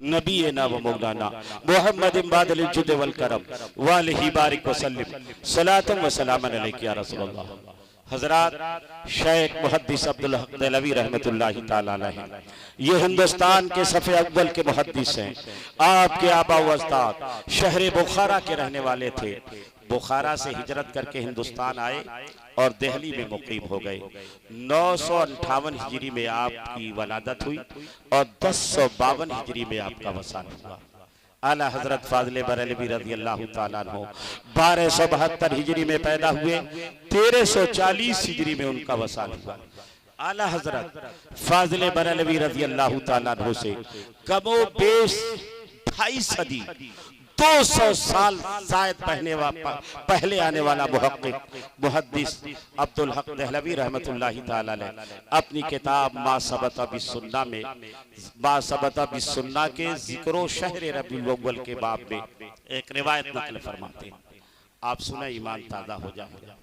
नबी ना व मौलाना मोहम्मद बादल जुद वल करम वालिही बारिक वसल्लम सलातम व सलामन अलैका या रसूलल्लाह। हजरात, शेख मुहद्दिस अब्दुल हक देहलवी रहमतुल्लाहि ताला अलैहि, ये हिंदुस्तान के सफ़े अव्वल के मुहद्दिस हैं। आपके आबा व अजदाद शहर बुखारा के रहने वाले थे। बुखारा से हिजरत करके हिंदुस्तान आए और दिल्ली में मुकीम हो गए। 958 हिजरी में आपकी वलादत हुई और 1052 हिजरी में आपका वसाल हुआ। आला हजरत फाज़िल बरेलवी रज़ी अल्लाह ताला अन्हु 1272 हिजरी में पैदा हुए, 1340 हिजरी में उनका वसाल हुआ। आला हजरत फाज़िल बरेलवी रज़ी अल्लाह ताला अन्हु से कमो बेश 2.5 सदी 200 साल शायद पहले आने वाला मुहक्किक मुहद्दिस अब्दुल हक देहलवी रहमतुल्लाहि ताला अलैह अपनी किताब मा सबता बिस्सुन्ना में मा सबता बिस्सुन्ना के जिक्रो शहर रबीउल अव्वल के बाब में एक रिवायत नकल फरमाते हैं। आप सुने, ईमान ताज़ा हो जाएगा।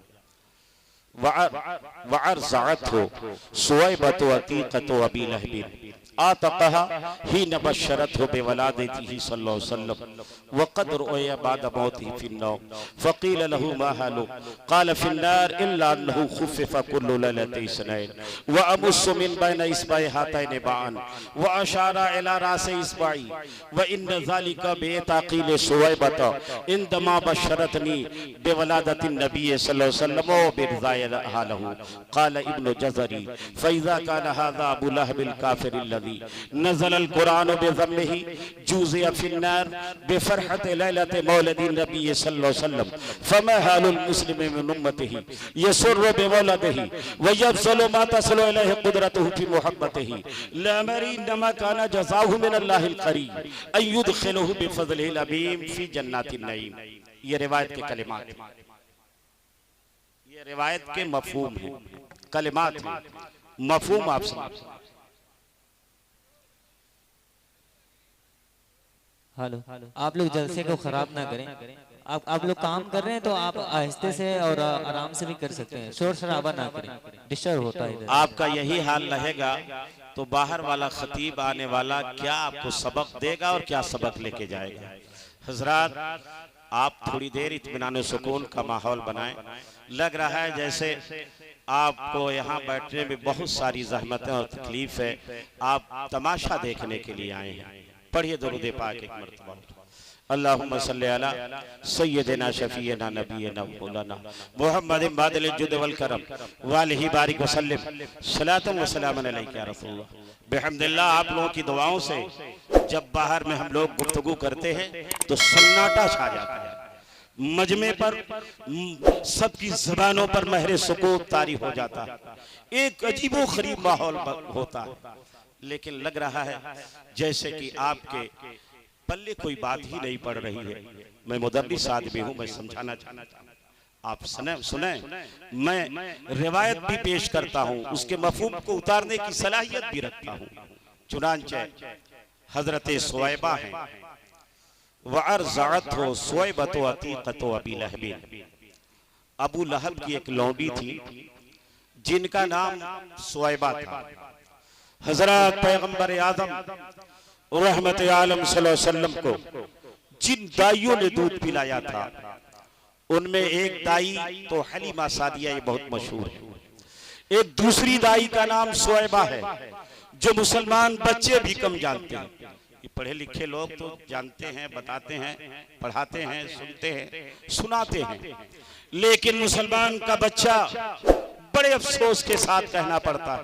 वअरज़अत हो सुवैबत अतीक़त अबी लहब आतक़हा ही नबशरत हो बेवलादतिही सल्लल्लाहु अलैहि वसल्लम वक़द रुअया बाद मौतिही फिन्नार फ़क़ील लहू मा हालु क़ाल फिन्नार इल्ला अन्नहु खुफ़िफ़ कुल्लु लैलतिन इस्नैन व अमुस्सु मिन बैन इस्बाई हातैन बाअन व अशारा इला रास इस्बाई व इन्न ज़ालिका बेताक़ील सुवैबत इंदमा बशरतनी बेवलादतिन नबी सल्लल्लाहु अलैहि वसल्लम व बिरज़ाय हालहु क़ाल इब्न जज़री फ़इज़ा कान हाज़ा अबू लहबिल काफ़िर नज़ल अल कुरान बिज़म्मिही जुज़िया फिन्नार बिफ़रहत लैलत मौलिद नबी सल्लल्लाहु अलैहि वसल्लम फमा हालुल मुस्लिम मिन उम्मतिही यसुर्रु बिमौलिदिही व यब्सलु मा तसलु इलैहि कुदरतुहु फी मुहब्बतिही लअमरी इन्नमा काना जज़ाउहु मिन अल्लाहिल करीम अन युदखिलुहु बिफ़ज़लिहिल अज़ीम फी जन्नातिन नईम। ये रिवायत के कलिमात हैं, ये रिवायत के मफ़हूम हैं, कलिमात हैं, मफ़हूम आप समझ। हेलो, आप लोग जलसे को खराब ना करें। आप लोग काम कर रहे हैं तो आप आहिस्ते से और आराम से भी कर सकते हैं, शोर शराबा ना करें, डिस्टर्ब होता है। आपका यही हाल रहेगा तो बाहर वाला खतीब आने वाला क्या आपको सबक देगा और क्या सबक लेके जाएगा। हजरात, आप थोड़ी देर इत्मीनान सुकून का माहौल बनाएं। लग रहा है जैसे आपको यहाँ बैठने में बहुत सारी ज़हमतें और तकलीफ है, आप तमाशा देखने के लिए आए हैं। पढ़िए दरूद पाक एक मरतबा। अल्लाहुम्मा सल्ली अला सय्यदिना शफीना नबीना मौलाना मोहम्मद बादिल जुद वल करम वालिही बारिक वसल्लम सलातम व सलामन अलैका या रसूलल्लाह। बिहम्दिल्लाह, आप लोगों की दुआओं से जब बाहर में हम लोग गुफ्तगू करते हैं तो सन्नाटा छा जाता है। मजमे पर सबकी ज़बानों पर महरे सुकूत तारी हो जाता है, एक अजीबो गरीब माहौल होता है। लेकिन लग रहा है जैसे कि आपके पल्ले कोई बात ही नहीं पड़ रही है। मैं मुदर्रिस आदमी हूँ, मैं समझाना चाहता हूँ, आप सुने। मैं रिवायत भी पेश करता हूँ, उसके मफहूम को उतारने की सलाहियत भी रखता हूँ। चुनांचे हजरत सुवैबा हैं, वअरज़अत हो सुवैबत अतीक़त अबी लहब। अबू लहब की एक लौंडी थी जिनका नाम सुवैबा था। हजरत पैगंबर आज़म रहमत आलम सल्लल्लाहु अलैहि वसल्लम को जिन दाइयों ने दूध पिलाया था उनमें एक दाई तो हलीमा सादिया, ये बहुत मशहूर है। एक दूसरी दाई का नाम सुवैबा है जो मुसलमान बच्चे भी कम जानते हैं। ये पढ़े लिखे लोग तो जानते हैं, बताते हैं, पढ़ाते हैं, सुनते हैं, सुनाते हैं, लेकिन मुसलमान का बच्चा बड़े अफसोस के साथ कहना पड़ता है,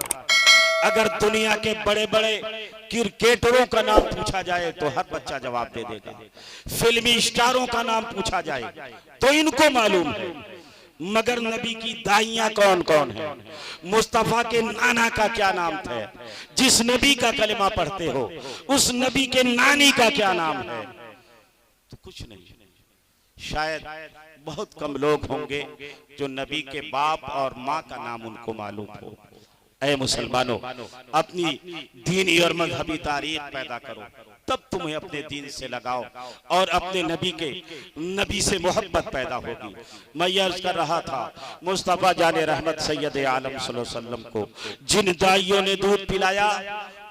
अगर दुनिया के बड़े बड़े क्रिकेटरों का नाम पूछा जाए तो हर बच्चा जवाब दे देगा। फिल्मी स्टारों का नाम पूछा जाए तो इनको मालूम है, मगर नबी की दाइयां कौन कौन है, मुस्तफा के नाना का क्या नाम था, जिस नबी का कलिमा पढ़ते हो उस नबी के नानी का क्या नाम है, तो कुछ नहीं। शायद बहुत कम लोग होंगे जो नबी के बाप और माँ का नाम उनको मालूम हो। ऐ मुसलमानों, अपनी दीनी और मजहबी तारीख पैदा करो, तब तुम्हें अपने दीन से लगाओ और अपने नबी से मोहब्बत पैदा होगी। मैं ये अर्ज कर रहा था, मुस्तफा जाने रहमत सैयद आलम सल्लल्लाहु अलैहि वसल्लम को जिन दाइयों ने दूध पिलाया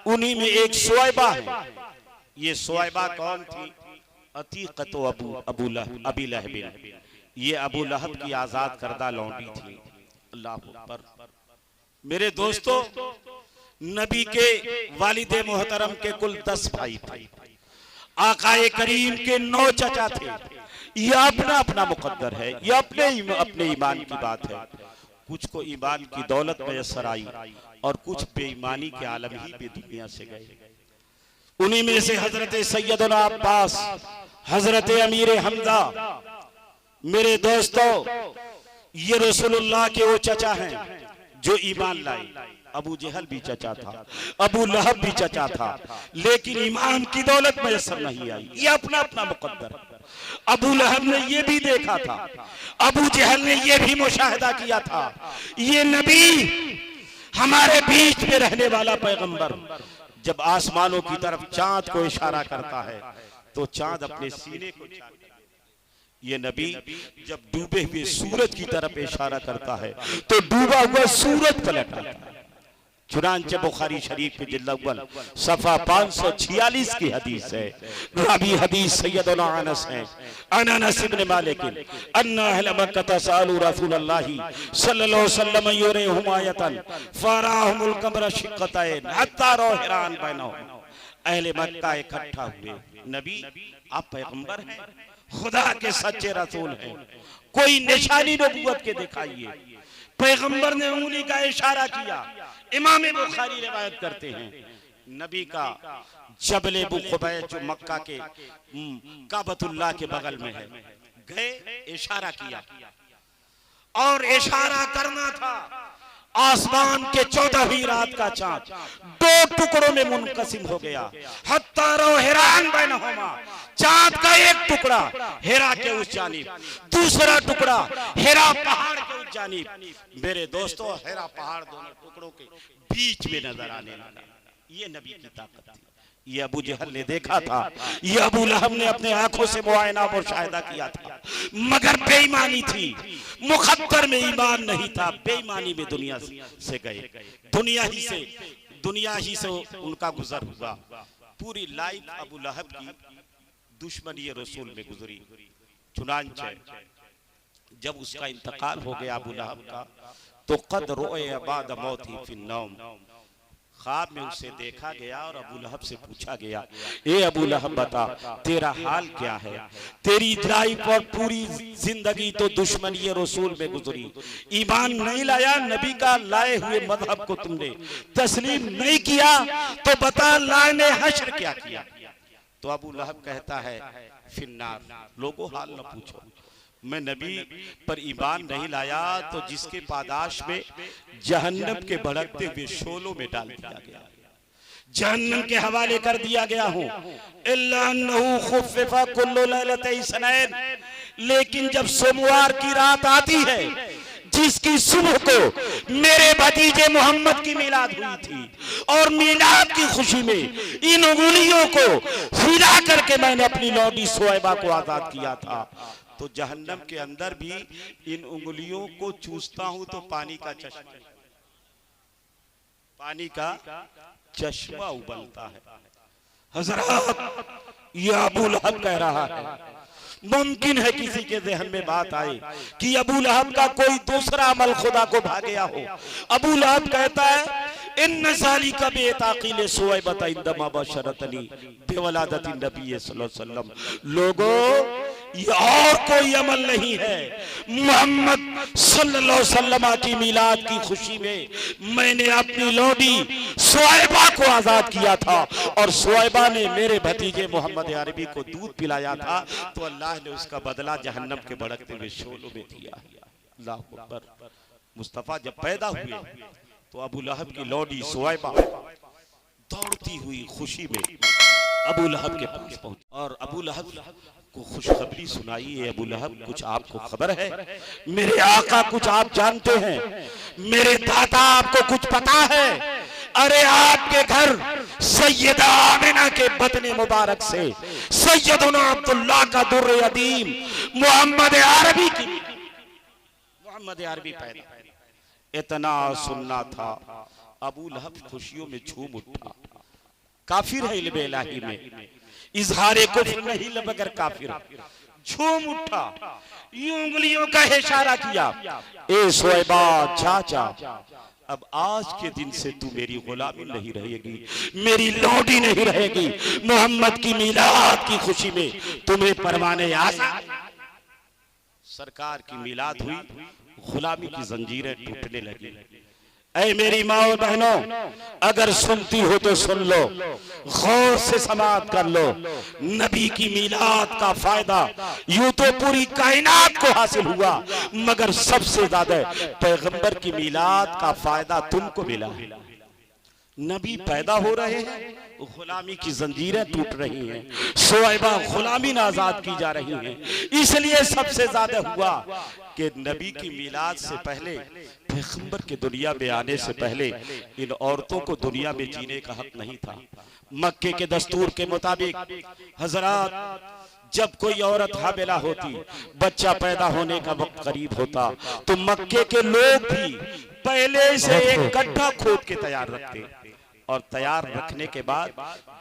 उन्हीं में एक सुवैबा है। ये सुवैबा कौन थी? अतीक़त अबी लहब, ये अबू लहब की आजाद करदा लौंडी थी। अल्लाह अकबर। मेरे दोस्तों, नबी के वालिद मोहतरम के कुल 10 भाई थे। आकाए करीम के 9 चचा थे। यह अपना अपना मुकद्दर है, यह अपने ईमान की बात है। कुछ को ईमान की दौलत मैसर आई और कुछ बेईमानी के आलम ही में दुनिया से गए। उन्हीं में से हजरत सैयदना अब्बास, हजरत अमीर हमजा। मेरे दोस्तों, ये रसूलुल्लाह के वो चचा हैं जो ईमान लाए। अबू जहल भी चचा था, अबू लहब भी चचा था, लेकिन ईमान की दौलत मैसर नहीं आई। ये अपना अपना मुकद्दर। अबू लहब ने ये भी देखा था, अबू जहल ने ये भी मुशाहिदा किया था, ये नबी हमारे बीच में रहने वाला पैगंबर जब आसमानों की तरफ चांद को इशारा करता है तो चांद अपने सीने को ये नबी जब डूबे हुए सूरज की तरफ इशारा करता है तो डूबा हुआ सूरज पलट आता है। चुनांचे बुखारी शरीफ के जिल्द अव्वल सफा 546 की हदीस है। रावी हदीस सैयदना अनस हैं, अनस इब्न मालिक अन्ना अहल मक्का सअलू रसूलुल्लाह सल्लल्लाहु अलैहि वसल्लम युरहिम आयतन फराहुमुल कमर शिक्कतैन हत्ता रोहिरान बैनहुम। अहले मक्का इकट्ठा हुए, नबी आप पैगंबर हैं, खुदा के सच्चे रसूल हैं, कोई निशानी नबूवत के दिखाइए। पैगंबर ने उंगली का इशारा किया। इमाम बुखारी रिवायत करते हैं, नबी का जबल बुखबैर जो मक्का के काबतुल्लाह के बगल में है, गए इशारा किया और इशारा करना था। आसमान के 14वीं रात का चांद 2 टुकड़ों में मुनकसिम हो गया। हत्ता रोहिरान बैनहुमा, चांद का एक टुकड़ा हेरा के उस जानिब, दूसरा टुकड़ा हेरा पहाड़ के उस जानिब। मेरे दोस्तों, हेरा पहाड़ दोनों टुकड़ों के बीच में नजर आने लगा। ये नबी की ताकत थी। ये अबू जहल ने देखा था, ये अबू लहब ने अपने आंखों से मुआयना मुशाहिदा किया था, मगर बेईमानी थी, मुकद्दर में ईमान नहीं था। बेईमानी में दुनिया से गए, दुनिया ही से उनका गुजर हुआ। पूरी लाइफ अबू लहब की दुश्मनी रसूल में गुजरी। चुनांचे जब उसका इंतकाल हो गया अबू लहब का, तो कद रोए बाद मौती फिन्नौम, ख्वाब में उसे देखा गया और अबू लहब से पूछा गया, ए अबू लहब बता तेरा हाल क्या है? तेरी लाइफ और पूरी जिंदगी तो दुश्मनी रसूल में गुजरी, ईमान नहीं लाया, नबी का लाए हुए मजहब को तुमने तस्लीम नहीं किया, तो बता लाने हश्र क्या किया? तो अबू लहब कहता है फिन्नार, लोगों हाल न पूछो, मैं नबी पर ईमान नहीं लाया तो जिसके पादाश में जहन्नम के भड़कते हुए शोलों में डाल दिया गया, जहन्नम के हवाले कर दिया गया हूँ। इल्ला अन्नहु खुफ़िफ़ा कुल्लु लैलतै सनैन, लेकिन जब सोमवार की रात आती है जिसकी सुबह को मेरे भतीजे मोहम्मद की मिलाद हुई थी और मिलाद की खुशी में इन उंगलियों को हिला करके मैंने अपनी लौंडी सुवैबा को आजाद किया था, तो जहन्नम के अंदर भी इन उंगलियों को चूसता हूं तो पानी का चश्मा उबलता है। हजरत, ये अबू लहब कह रहा है। मुमकिन है किसी के ज़हन में बात आए कि अबू लहब का कोई दूसरा अमल खुदा को भा गया हो। अबू लहब कहता है इन ज़ालिका बेताक़ील सुवैबा इंदमा बशरतनी बिवलादति नबी सल्लल्लाहु अलैहि वसल्लम। लोगों, ये और कोई अमल नहीं है, मोहम्मद सल्लल्लाहु अलैहि वसल्लम की मिलाद की खुशी में मैंने अपनी लौंडी सुवैबा को आजाद किया था और सुवैबा ने मेरे भतीजे मोहम्मद अरबी को दूध पिलाया था, तो अल्लाह ने उसका बदला जहन्नम के भड़कते हुए शोलों में दिया। अल्लाह अकबर। मुस्तफा जब पैदा हुए तो अबू लहब की लौंडी सुवैबा दौड़ती हुई खुशी में अबू लहब के पास पहुंची और अबू लहब को खुशखबरी सुनाई, है अबू लहब कुछ आपको खबर है? मेरे आका कुछ आप जानते हैं? मेरे दादा आपको कुछ पता है? अरे आपके घर सैयदा आमिना के बदने मुबारक से सैयदना अब्दुल्लाह का दुर्र अदीम मोहम्मद अरबी पैदा। इतना सुनना था, अबू लहब खुशियों में झूम उठा। काफिर है इल्म इलाही में, इजहारे कुफ्र नहीं मगर काफिर। झूम उठा, यूं उंगलियों का इशारा किया, ए शोएबा चाचा, अब आज के दिन से तू मेरी गुलामी नहीं रहेगी, मेरी लौंडी नहीं रहेगी। मोहम्मद की मीलाद की खुशी में तुम्हें परवाने आसा। सरकार की मीलाद हुई, गुलामी की जंजीरें टूटने लगी। ऐ मेरी माँ और बहनों, अगर सुनती हो तो सुन लो, गौर से समाअत कर लो। नबी की मीलाद का फायदा यूं तो पूरी कायनात को हासिल हुआ, मगर सबसे ज्यादा पैगंबर की मीलाद का फायदा तुमको मिला है। नबी पैदा हो रहे हैं, गुलामी की जंजीरें टूट रही हैं, शोएबा गुलामी आजाद की जा रही हैं। इसलिए सबसे ज्यादा हुआ कि नबी की मीलाद से पहले, पैगंबर के दुनिया में आने से पहले इन औरतों को दुनिया में जीने का हक नहीं था। मक्के के दस्तूर के मुताबिक हजरात, जब कोई औरत हामिला होती, बच्चा पैदा होने का वक्त करीब होता, तो मक्के के लोग भी पहले से एक गड्ढा खोद के तैयार रखते, और तैयार रखने के बाद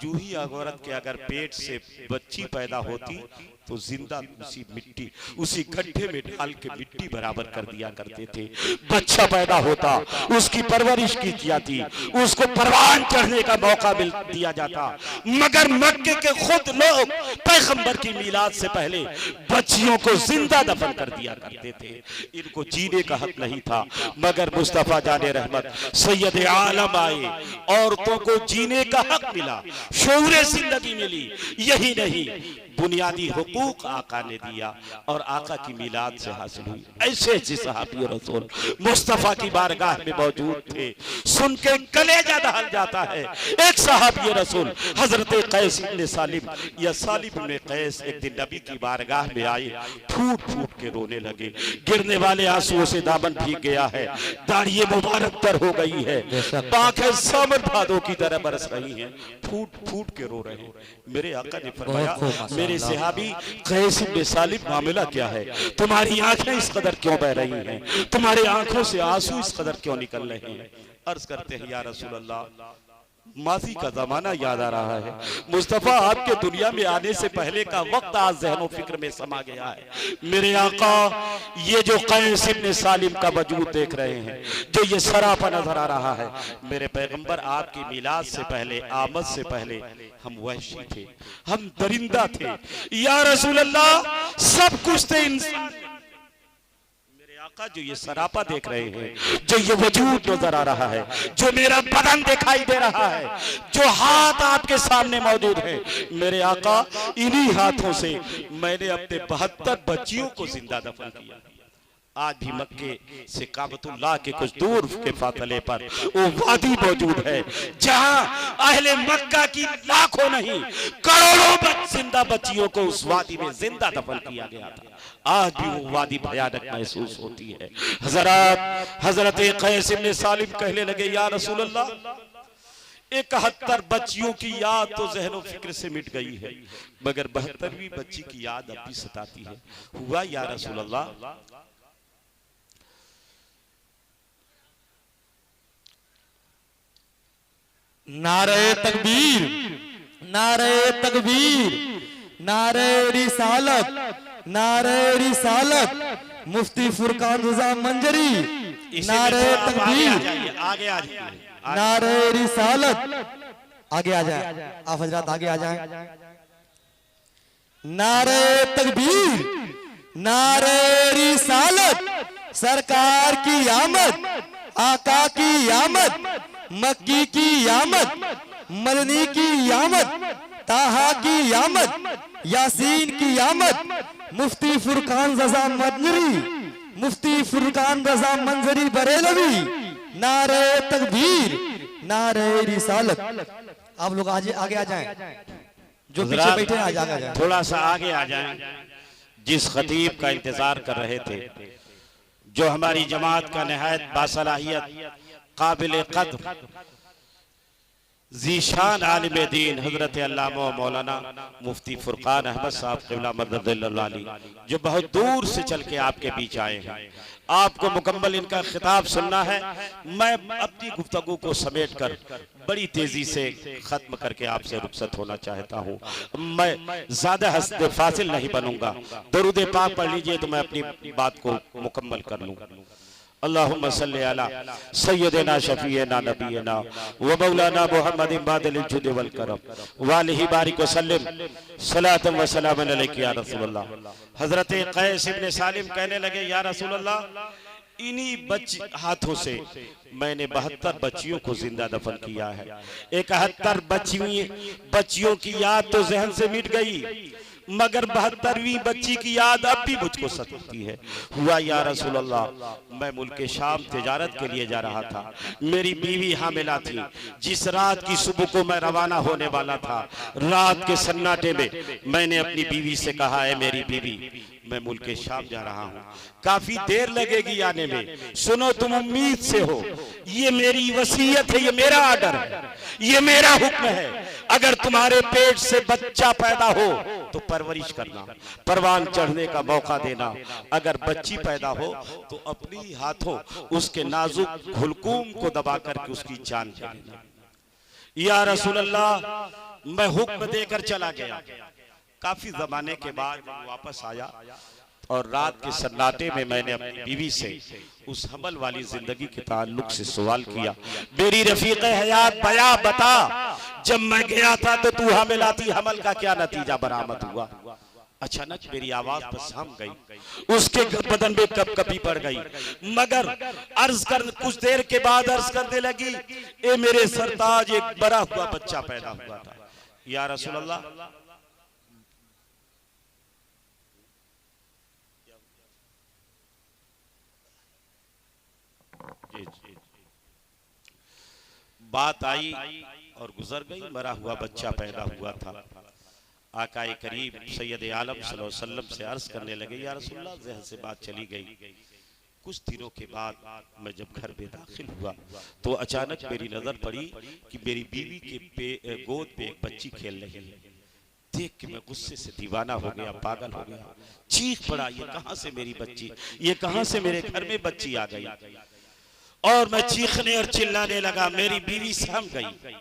जूही औरत के अगर पेट से बच्ची पैदा होती तो जिंदा उसी मिट्टी, उसी गड्ढे में डाल के मिट्टी बराबर कर दिया करते थे। बच्चा पैदा होता, उसकी परवरिश की जाती, उसको परवान चढ़ने का मौका मिल दिया जाता। मगर मक्के के खुद लोग पैगंबर की मीलाद से पहले बच्चियों को जिंदा दफन कर दिया करते थे। इनको जीने का हक नहीं था, मगर मुस्तफा जाने रहमत सैयद आलम आए, औरतों को जीने का हक मिला, शऊर जिंदगी मिली। यही नहीं, बुनियादी हुकूक आका ने दिया और आका की मीलाद से हासिल हुई। ऐसे ऐसे सहाबी रसूल मुस्तफा की बारगाह में मौजूद थे, सुन के कलेजा दहल जाता है। एक सहाबी रसूल हजरत कैस इब्न सालिम या सालिम इब्न कैस एक दिन नबी की बारगाह में आए, फूट फूट के रोने लगे। गिरने वाले आंसुओं से दामन भीग गया है, दाढ़ी मुबारक तर हो गई है, आंखें सामर भादों की तरह बरस रही हैं, फूट फूट के रो रहे हैं। मेरे आका ने फरमाया, मेरे सहाबी कैस इब्न सालिम, मामला क्या है? तुम्हारी आंखें इस कदर क्यों बह रही हैं? तुम्हारी आंखों से आंसू इस कदर क्यों निकल रहे हैं? अर्ज करते हैं, या रसूल अल्लाह, माजी का जमाना याद आ रहा है। मुस्तफा आपके दुनिया में आने से पहले का वक्त आज ज़हनो फिक्र में समा गया है। मेरे आका, ये जो कैस इब्न सालिम का वजूद देख रहे हैं, जो ये सरापा नजर आ रहा है, मेरे पैगंबर आपकी मीलाद से पहले, आमद से पहले हम वहशी थे, हम दरिंदा थे। या रसूल अल्लाह, सब कुछ थे इंसान। आका, जो ये सरापा देख रहे हैं, जो ये वजूद नजर आ रहा है, जो मेरा बदन दिखाई दे रहा है, जो हाथ आपके सामने मौजूद है, मेरे आका, इन्हीं हाथों से मैंने अपने 72 बच्चियों को जिंदा दफन किया। आज भी मक्के से काबतुल्लाह के कुछ दूर के फासले पर वो वादी मौजूद है, जहां अहले मक्का की लाखों नहीं करोड़ों जिंदा बच्चियों को उस वादी में जिंदा दफन किया गया था। आज भी वो वादी भयानक महसूस होती है। हजरत कैस इब्न सालिम कहने लगे, या रसूल अल्लाह, 71 बच्चियों की याद तो ज़हनो फिक्र से मिट गई है, मगर 72वीं बच्ची की याद अब भी सताती है। हुआ या रसूल अल्लाह? नारे तकबीर, नारे तकबीर, नारे रिसालत, नारे रिसालत, मुफ्ती फुरकान रजा मंजरी, नारे तकबीर, आगे आ जाइए, नारे रिसालत, आगे आ जाए आप हजरात, आगे आ जाए। नारे तकबीर, नारे रिसालत, सरकार की आमद, आका की आमद, मक्की की आमद, मदनी की आमद, ताहा की आमद, यासीन की आमद, मुफ्ती फुरकान रजा मंजरी, मुफ्ती फुरकान रजा मंजरी बरेलवी, नारे तकबीर, नारे रिसालत। आप लोग आगे आ जाएं, जो पीछे बैठे हैं आगे आ जाएं, थोड़ा सा आगे आ जाएं। जिस खतीब का इंतजार कर रहे थे, जो हमारी जमात का निहायत बासलाहियत, काबिल कद्र, जीशान आलिम दीन हजरत अल्लामा मौलाना मुफ्ती फुरकान अहमद साहब क़िबला मददुल्लाह अलैह, जो बहुत दूर से चल के आपके बीच आए हैं। आपको मुकम्मल इनका खिताब सुनना है। मैं अपनी गुफ्तगू को समेट कर बड़ी तेजी से खत्म करके आपसे रुखसत होना चाहता हूँ। मैं ज्यादा हस्ते फासिल नहीं बनूंगा। दरूद पाक पढ़ लीजिए तो मैं अपनी बात को मुकम्मल कर लूँ। अल्लाहुम्मा सल्ली अला सय्यदिना शफीना नबीना व मौलाना मुहम्मदिन बादिल जुद वल करम व अलैहि बारिक व सल्लिम सलातन व सलामन अलैका या रसूलल्लाह। हजरत कैस इब्न सालिम कहने लगे, या रसूलल्लाह, इन्हीं हाथों से मैंने 72 बच्चियों को जिंदा दफन किया है। 71 बच्चियों की याद तो जहन से मिट गई, मगर 72वीं बच्ची की याद अब भी मुझको सताती है। हुआ या रसूल अल्लाह, मैं मुल्क शाम तिजारत के लिए जा रहा था। मेरी बीवी हामिला थी। जिस रात की सुबह को मैं रवाना होने वाला था, रात के सन्नाटे में मैंने अपनी बीवी से कहा, है मेरी बीवी, मैं मुल्क शाम जा रहा हूँ, काफी देर लगेगी आने में, सुनो तुम उम्मीद से हो, ये मेरी वसीयत है, ये मेरा आर्डर है, ये मेरा हुक्म है। अगर तुम्हारे पेट से बच्चा पैदा हो तो परवरिश करना, परवान चढ़ने का मौका देना। अगर बच्ची पैदा हो तो अपनी हाथों उसके नाजुक हुलकूम को दबा करके उसकी जान ले लेना। या रसूल अल्लाह, मैं हुक्म देकर चला गया। काफी जमाने के बाद वापस आया और रात के सन्नाटे में मैंने अपनी बीवी से उस हमल वाली जिंदगी के ताल्लुक से सवाल किया, मेरी रफीक हयात बया बता, जब मैं गया था तो तू हामिला थी, हमल का क्या नतीजा बरामद हुआ? अचानक मेरी आवाज पर साम गई, उसके बदन में कपकपी पड़ गई, मगर अर्ज कर कुछ देर के बाद अर्ज करने लगी, ए मेरे सरताज, एक बड़ा हुआ बच्चा पैदा हुआ था। या रसूल अल्लाह, बात आई और गुजर गई, मरा हुआ बच्चा पैदा हुआ था। आकाए करीब सैयद आलम सल्लल्लाहु अलैहि वसल्लम से अर्ज करने लगे, या रसूलल्लाह, ज़हन से बात चली गई। कुछ दिनों के बाद मैं जब घर में दाखिल हुआ तो अचानक मेरी नजर पड़ी कि मेरी बीवी के गोद पे एक बच्ची खेल रही है। देख के मैं गुस्से से दीवाना हो गया, पागल हो गया, चीख पड़ा, ये कहां से मेरी बच्ची, ये कहां से मेरे घर में बच्ची आ गई? और मैं चीखने और चिल्लाने लगा, मेरी बीवी सहम गई।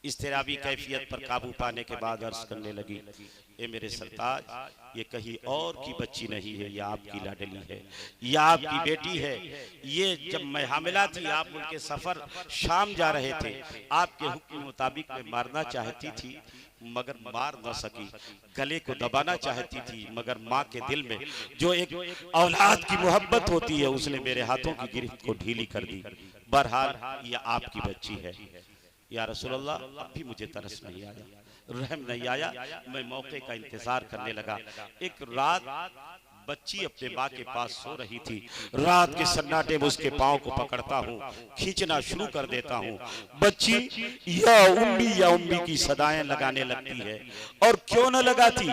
इस्तिराबी कैफियत पर काबू पाने के बाद अर्ज करने लगी, ये मेरे सरताज, ये कहीं और की बच्ची नहीं है, ये आपकी लाडली है, ये आपकी बेटी है। ये जब मैं हामिला थी, आप उनके सफर शाम जा रहे थे, आपके हुक्म के मुताबिक मैं मारना चाहती थी मगर मार न सकी, गले को दबाना चाहती थी, मगर माँ के दिल में जो एक औलाद की मोहब्बत होती है, उसने मेरे हाथों की गिरफ्त को ढीली कर दी। बहरहाल ये आपकी बच्ची है। या रसूलल्लाह, अब भी मुझे तरस नहीं आया, रहम नहीं आया। मैं मौके का इंतजार करने लगा। एक रात बच्ची अपने माँ के पास सो रही थी। रात के सन्नाटे में उसके पाँव को पकड़ता हूँ, खींचना शुरू कर देता हूँ। बच्ची या उम्मी की सदाएं लगाने लगती है। और क्यों न लगाती,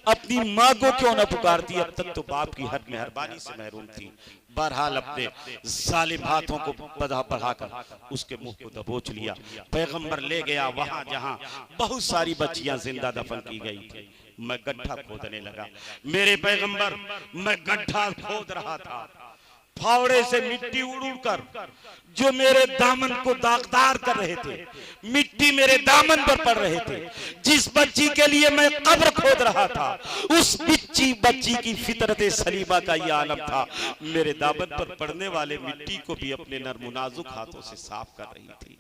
अपनी माँ को क्यों न पुकारती? अब तक तो बाप की हर मेहरबानी से महरूम थी। बहरहाल अपने जालिम हाथों को बढ़ाकर उसके मुंह को दबोच लिया। पैगंबर ले गया वहां जहां बहुत सारी बच्चियां जिंदा दफन की गई थी। मैं गड्ढा खोदने लगा। मेरे पैगंबर, मैं गड्ढा खोद रहा था, फावड़े से मिट्टी उड़ कर जो मेरे दामन को दागदार कर रहे थे, मिट्टी मेरे दामन पर पड़ रहे थे। जिस बच्ची के लिए मैं कब्र खोद रहा था, उस बच्ची की फितरत सलीमा का ये आलम था। मेरे दामन पर पड़ने वाले मिट्टी को भी अपने नर्म नाजुक हाथों से साफ कर रही थी,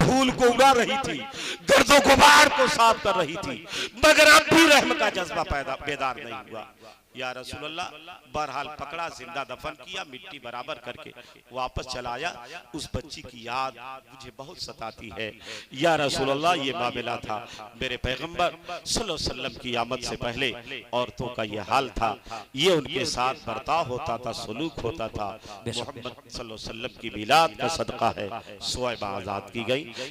धूल को उड़ा रही थी, गर्दो गुबार को साफ कर रही थी, मगर अब भी रहम का जज्बा बेदार नहीं हुआ। या रसूलल्लाह, बहरहाल पकड़ा, जिंदा दफन किया, मिट्टी बराबर करके वापस चला आया। उस बच्ची की याद मुझे बहुत सताती है। या रसूलल्लाह, ये मामला था मेरे पैगंबर सल्लल्लाहु अलैहि वसल्लम की आमद से पहले औरतों का ये हाल था। ये उनके साथ बर्ताव होता था, सलूक होता था। मोहम्मद सल्लल्लाहु अलैहि वसल्लम की मिलाद का सदका है, सुवैबा आजाद की गई।